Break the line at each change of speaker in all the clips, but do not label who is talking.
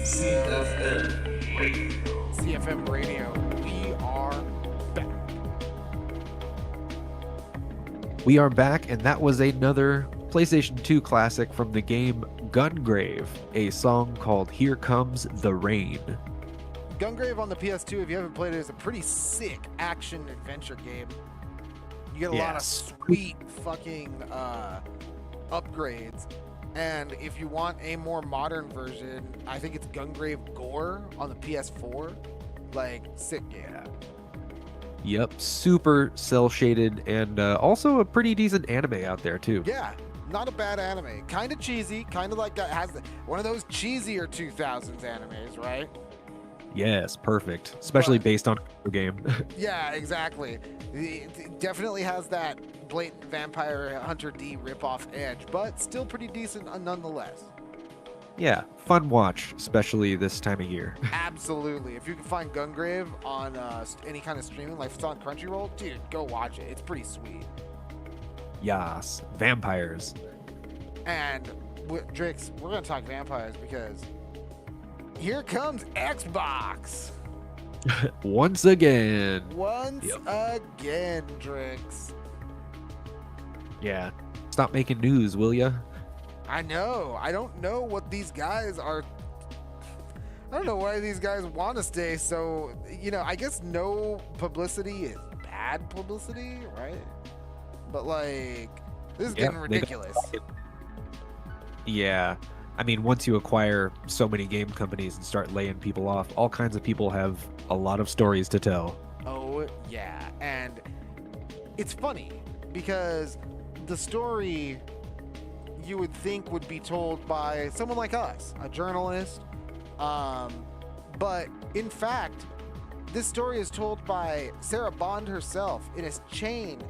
CFM Radio.
CFM Radio. We are back.
We are back, and that was another PlayStation 2 classic from the game Gungrave, a song called Here Comes the Rain.
Gungrave on the PS2, if you haven't played it, is a pretty sick action adventure game. You get a lot of sweet fucking upgrades. And if you want a more modern version, I think it's Gungrave Gore on the PS4. Like, sick game.
Yep, super cel-shaded, and also a pretty decent anime out there, too.
Yeah, not a bad anime. Kind of cheesy, kind of like has one of those cheesier 2000s animes, right?
Yes, perfect. Especially based on a game.
Yeah, exactly. It definitely has that blatant Vampire Hunter D ripoff edge, but still pretty decent nonetheless.
Yeah, fun watch, especially this time of year.
Absolutely. If you can find Gungrave on any kind of streaming, like if it's on Crunchyroll, dude, go watch it. It's pretty sweet.
Yas, vampires.
And, Drix, we're going to talk vampires because here comes Xbox.
Once again.
Again, Drix.
Yeah. Stop making news, will ya?
I know. I don't know what these guys are. I don't know why these guys want to stay. So, I guess no publicity is bad publicity, right? But, like, this is getting ridiculous.
Yeah. I mean, once you acquire so many game companies and start laying people off, all kinds of people have a lot of stories to tell.
Oh, yeah. And it's funny because the story you would think would be told by someone like us, a journalist. But in fact, this story is told by Sarah Bond herself in a chain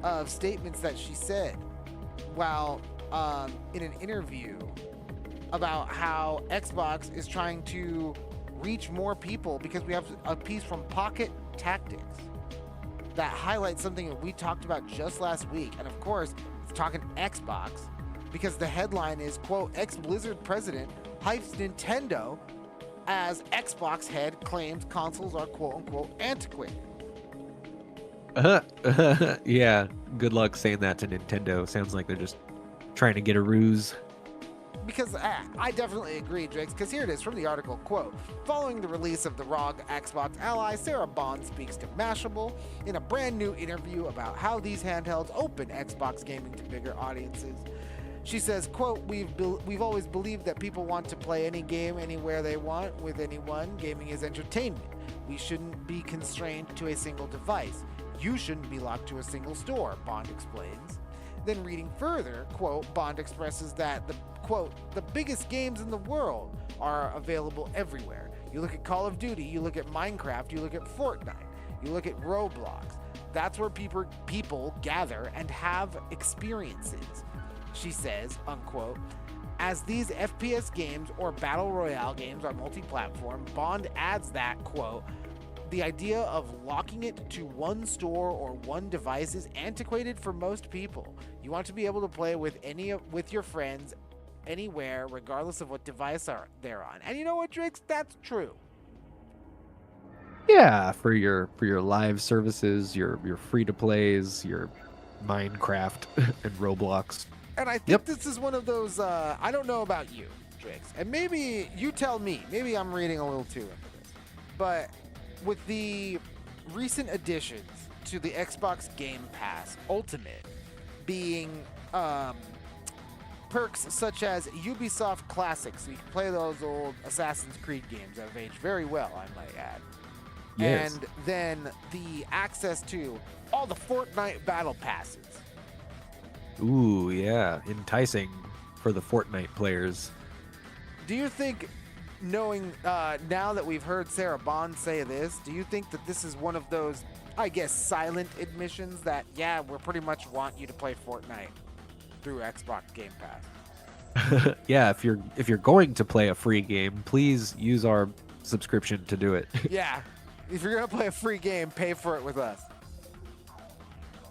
of statements that she said while in an interview about how Xbox is trying to reach more people, because we have a piece from Pocket Tactics that highlights something that we talked about just last week. And of course, it's talking Xbox, because the headline is, quote, ex-Blizzard president hypes Nintendo as Xbox head claims consoles are, quote unquote, antiquated.
Yeah, good luck saying that to Nintendo. Sounds like they're just trying to get a ruse.
Because I definitely agree, Drakes, because here it is from the article, quote, following the release of the ROG Xbox Ally, Sarah Bond speaks to Mashable in a brand new interview about how these handhelds open Xbox gaming to bigger audiences. She says, quote, we've always believed that people want to play any game anywhere they want with anyone. Gaming is entertainment. We shouldn't be constrained to a single device. You shouldn't be locked to a single store, Bond explains. Then reading further, quote, Bond expresses that the biggest games in the world are available everywhere. You look at Call of Duty, you look at Minecraft, you look at Fortnite, you look at Roblox. That's where people gather and have experiences. She says, unquote, as these FPS games or Battle Royale games are multi-platform, Bond adds that, quote, the idea of locking it to one store or one device is antiquated for most people. You want to be able to play with your friends anywhere, regardless of what device they're on. And you know what, Drix? That's true.
Yeah, for your live services, your free-to-plays, your Minecraft and Roblox.
And I think this is one of those, I don't know about you, Drix, and maybe you tell me, maybe I'm reading a little too into this, but with the recent additions to the Xbox Game Pass Ultimate being perks such as Ubisoft Classics, so you can play those old Assassin's Creed games that have aged very well, I might add.
Yes.
And then the access to all the Fortnite Battle Passes.
Ooh, yeah, enticing for the Fortnite players.
Do you think, knowing now that we've heard Sarah Bond say this, do you think that this is one of those, I guess, silent admissions that, yeah, we pretty much want you to play Fortnite through Xbox Game Pass?
Yeah, if you're going to play a free game, please use our subscription to do it.
Yeah, if you're gonna play a free game, pay for it with us.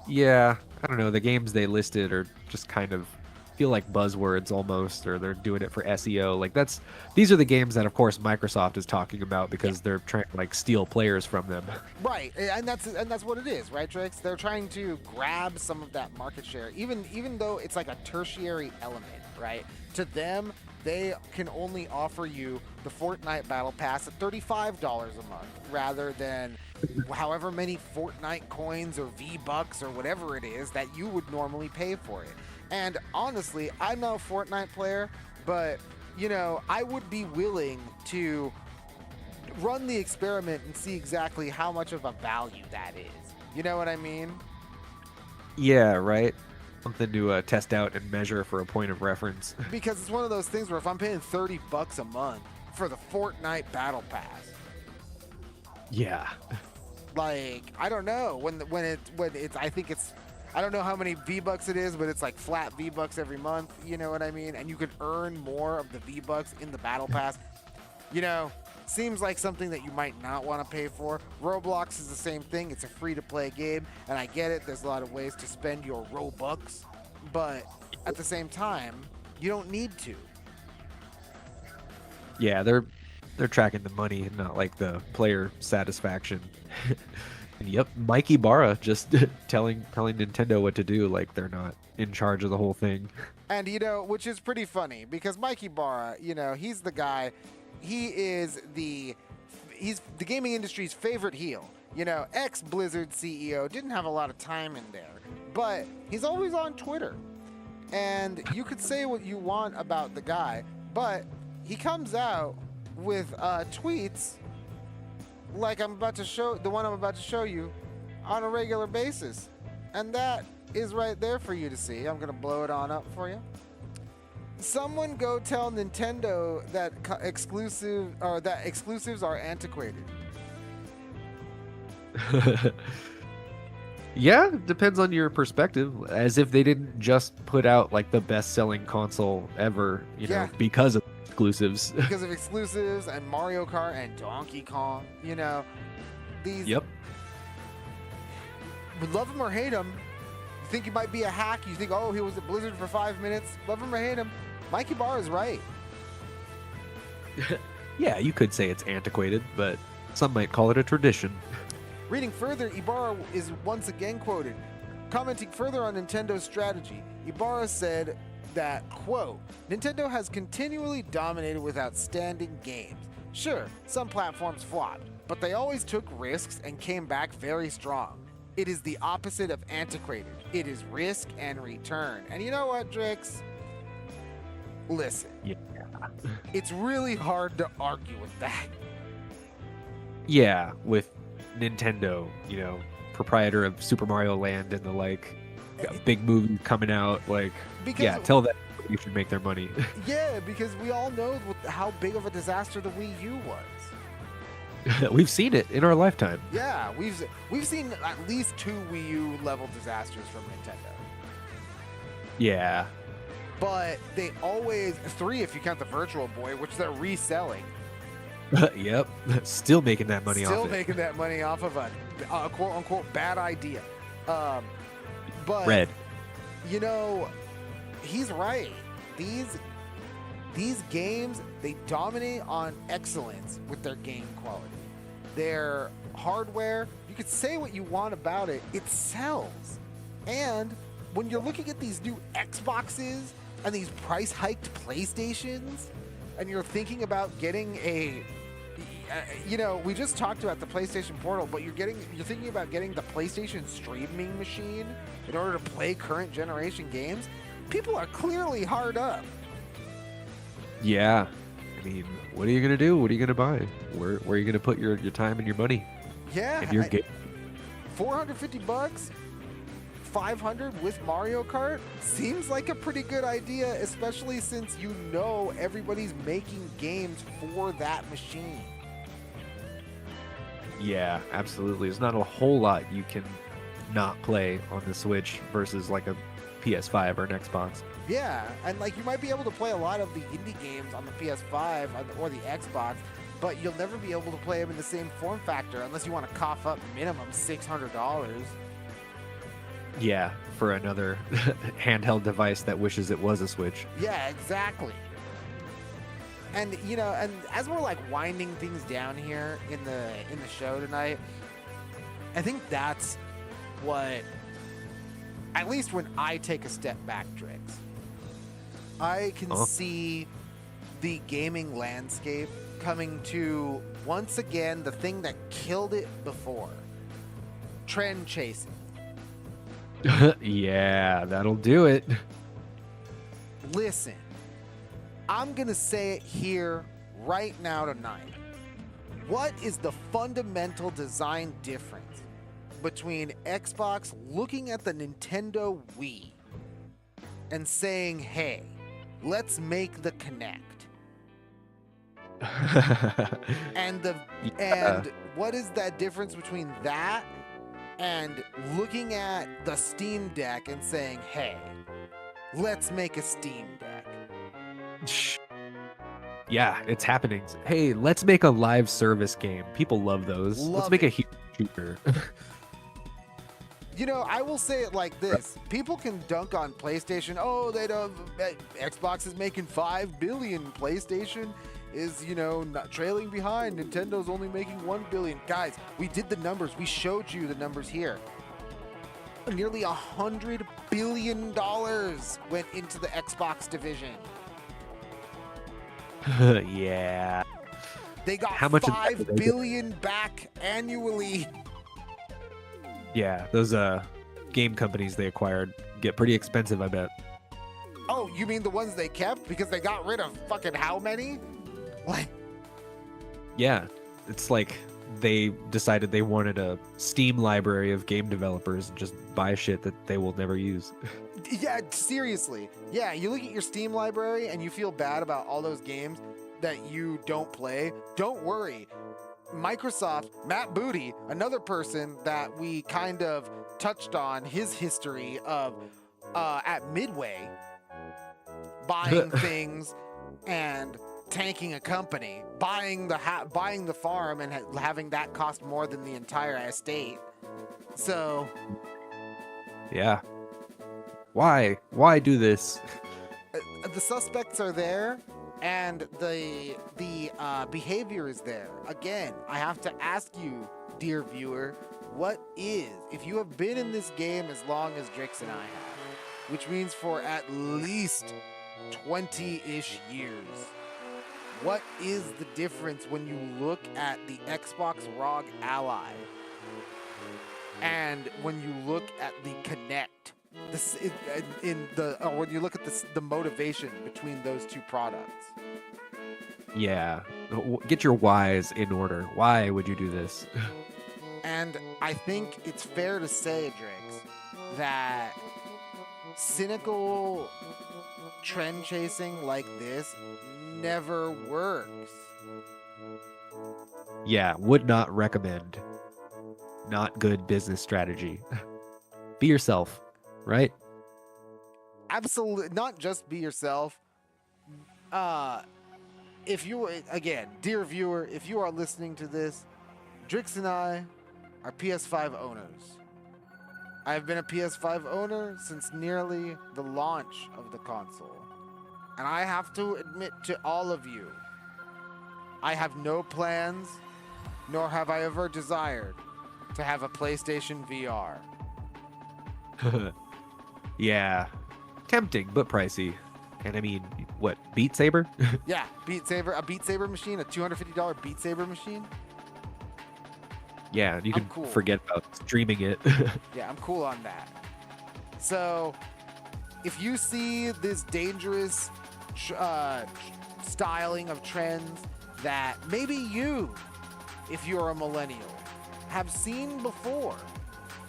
Yeah, I don't know. The games they listed are just kind of feel like buzzwords almost, or they're doing it for SEO. Like these are the games that of course Microsoft is talking about because they're trying to like steal players from them.
Right, and that's what it is, right, Trix? They're trying to grab some of that market share, even though it's like a tertiary element, right? To them, they can only offer you the Fortnite Battle Pass at $35 a month, rather than however many Fortnite coins or V-Bucks or whatever it is that you would normally pay for it. And honestly, I'm not a Fortnite player, but I would be willing to run the experiment and see exactly how much of a value that is. You know what I mean?
Yeah, right. Something to test out and measure for a point of reference.
Because it's one of those things where if I'm paying $30 a month for the Fortnite Battle Pass,
yeah,
like I don't know when it's I don't know how many V-Bucks it is, but it's like flat V-Bucks every month. You know what I mean? And you can earn more of the V-Bucks in the Battle Pass. Seems like something that you might not want to pay for. Roblox is the same thing. It's a free-to-play game, and I get it. There's a lot of ways to spend your Robux, but at the same time, you don't need to.
Yeah, they're tracking the money, not like the player satisfaction. And yep, Mike Ibarra just telling Nintendo what to do, like they're not in charge of the whole thing.
And which is pretty funny because Mike Ibarra, he's the guy. He's the gaming industry's favorite heel. Ex-Blizzard CEO, didn't have a lot of time in there, but he's always on Twitter. And you could say what you want about the guy, but he comes out with tweets like the one I'm about to show you on a regular basis. And that is right there for you to see. I'm going to blow it on up for you. Someone go tell Nintendo that exclusives are antiquated.
Yeah, depends on your perspective. As if they didn't just put out like the best-selling console ever, because of exclusives.
Because of exclusives and Mario Kart and Donkey Kong, these.
Yep.
Love him or hate him. You think he might be a hack? You think, he was at Blizzard for 5 minutes? Love him or hate him? Mike Ibarra is right.
Yeah, you could say it's antiquated, but some might call it a tradition.
Reading further, Ibarra is once again quoted. Commenting further on Nintendo's strategy, Ibarra said that, quote, Nintendo has continually dominated with outstanding games. Sure, some platforms flopped, but they always took risks and came back very strong. It is the opposite of antiquated. It is risk and return. And you know what, Drix? Listen.
Yeah.
It's really hard to argue with that.
Yeah, with Nintendo, proprietor of Super Mario Land and the like, big movie coming out, tell them you should make their money.
Yeah, because we all know how big of a disaster the Wii U was.
We've seen it in our lifetime.
Yeah, we've seen at least 2 Wii U level disasters from Nintendo.
Yeah.
But they always 3 if you count the Virtual Boy, which they're reselling.
Yep, still making that money off it.
Still making that money off of a quote unquote bad idea. But
Red.
He's right. These games, they dominate on excellence with their game quality. Their hardware, you could say what you want about it, it sells. And when you're looking at these new Xboxes and these price hiked PlayStations, and you're thinking about getting we just talked about the PlayStation Portal, but you're thinking about getting the PlayStation streaming machine in order to play current generation games, people are clearly hard up.
Yeah. I mean, what are you going to do? What are you going to buy? Where are you going to put your time and your money?
Yeah.
If you're
$450, $500 with Mario Kart seems like a pretty good idea, especially since everybody's making games for that machine.
Yeah, absolutely. There's not a whole lot you can not play on the Switch versus like a PS5 or an Xbox.
Yeah, and you might be able to play a lot of the indie games on the PS5 or the Xbox, but you'll never be able to play them in the same form factor unless you want to cough up minimum $600.
Yeah, for another handheld device that wishes it was a Switch.
Yeah, exactly. And and as we're like winding things down here in the show tonight, I think that's what, at least when I take a step back, Drix, I can see the gaming landscape coming to, once again, the thing that killed it before: trend chasing.
Yeah, that'll do it.
Listen, I'm going to say it here right now tonight. What is the fundamental design difference between Xbox looking at the Nintendo Wii and saying, hey, let's make the Kinect? And what is that difference between that and looking at the Steam Deck and saying, hey, let's make a Steam Deck?
Yeah, it's happening. Hey, let's make a live service game. People love those. Let's make a huge shooter.
I will say it like this. People can dunk on PlayStation. Oh, Xbox is making $5 billion. PlayStation is, not trailing behind. Nintendo's only making $1 billion. Guys, we did the numbers. We showed you the numbers here. Nearly $100 billion went into the Xbox division.
Yeah.
They got $5 billion back annually.
Yeah, those game companies they acquired get pretty expensive, I bet.
Oh, you mean the ones they kept because they got rid of fucking how many? Like,
yeah, it's like they decided they wanted a Steam library of game developers and just buy shit that they will never use.
Yeah, seriously. Yeah, you look at your Steam library and you feel bad about all those games that you don't play. Don't worry. Microsoft, Matt Booty, another person that we kind of touched on his history of at Midway, buying things and tanking a company, buying the farm and having that cost more than the entire estate. So,
yeah. Why do this?
The suspects are there, and the behavior is there. Again, I have to ask you, dear viewer, if you have been in this game as long as Drix and I have, which means for at least 20-ish years, what is the difference when you look at the Xbox ROG Ally and when you look at the Kinect? When you look at the motivation between those two products.
Yeah, get your whys in order. Why would you do this?
And I think it's fair to say, Drix, that cynical trend chasing like this never works.
Yeah, would not recommend. Not good business strategy. Be yourself, right?
Absolutely. Not just be yourself. If you, again, dear viewer, if you are listening to this, Drix and I are PS5 owners. I've been a PS5 owner since nearly the launch of the console. And I have to admit to all of you, I have no plans, nor have I ever desired to have a PlayStation VR.
Yeah, tempting, but pricey. And I mean, what, Beat Saber?
Yeah, a Beat Saber machine, a $250 Beat Saber machine.
Yeah, you can forget about streaming it.
Yeah, I'm cool on that. So, if you see this dangerous styling of trends that maybe you, if you're a millennial, have seen before,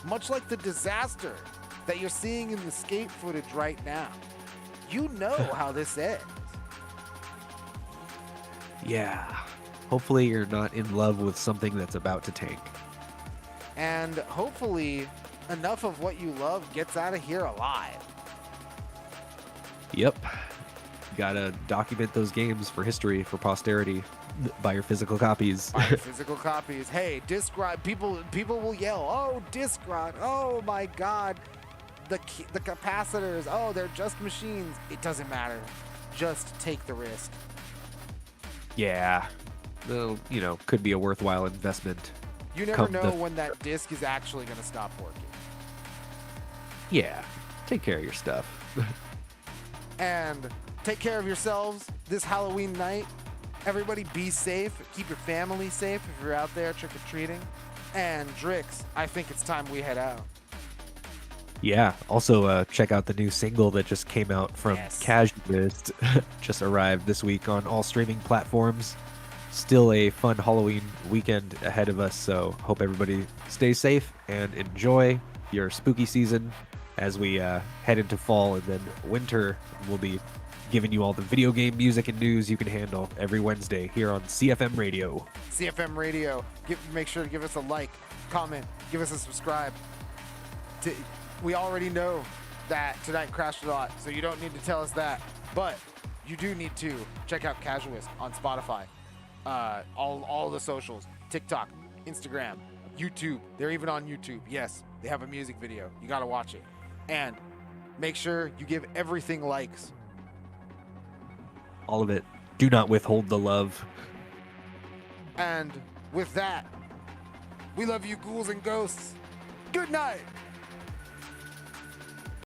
much like the disaster that you're seeing in the skate footage right now, you know how this ends.
Yeah. Hopefully you're not in love with something that's about to tank.
And hopefully enough of what you love gets out of here alive.
Yep. Gotta document those games for history, for posterity. Buy your physical copies.
Buy your physical copies. Hey, disc rot. People will yell, oh, disc rot. Oh my God. the capacitors, oh, they're just machines. It doesn't matter. Just take the risk.
Yeah. Well, could be a worthwhile investment.
You never know when that disc is actually going to stop working.
Yeah. Take care of your stuff.
And take care of yourselves this Halloween night. Everybody be safe. Keep your family safe if you're out there trick-or-treating. And Drix, I think it's time we head out.
Yeah. Also, check out the new single that just came out from Casualist. Just arrived this week on all streaming platforms. Still a fun Halloween weekend ahead of us, so hope everybody stays safe and enjoy your spooky season as we head into fall and then winter. We'll be giving you all the video game music and news you can handle every Wednesday here on CFM Radio.
CFM Radio. Make sure to give us a like, comment, give us a subscribe. We already know that tonight crashed a lot, so you don't need to tell us that. But you do need to check out Casualist on Spotify. All the socials, TikTok, Instagram, YouTube. They're even on YouTube. Yes, they have a music video. You got to watch it. And make sure you give everything likes.
All of it. Do not withhold the love.
And with that, we love you, ghouls and ghosts. Good night.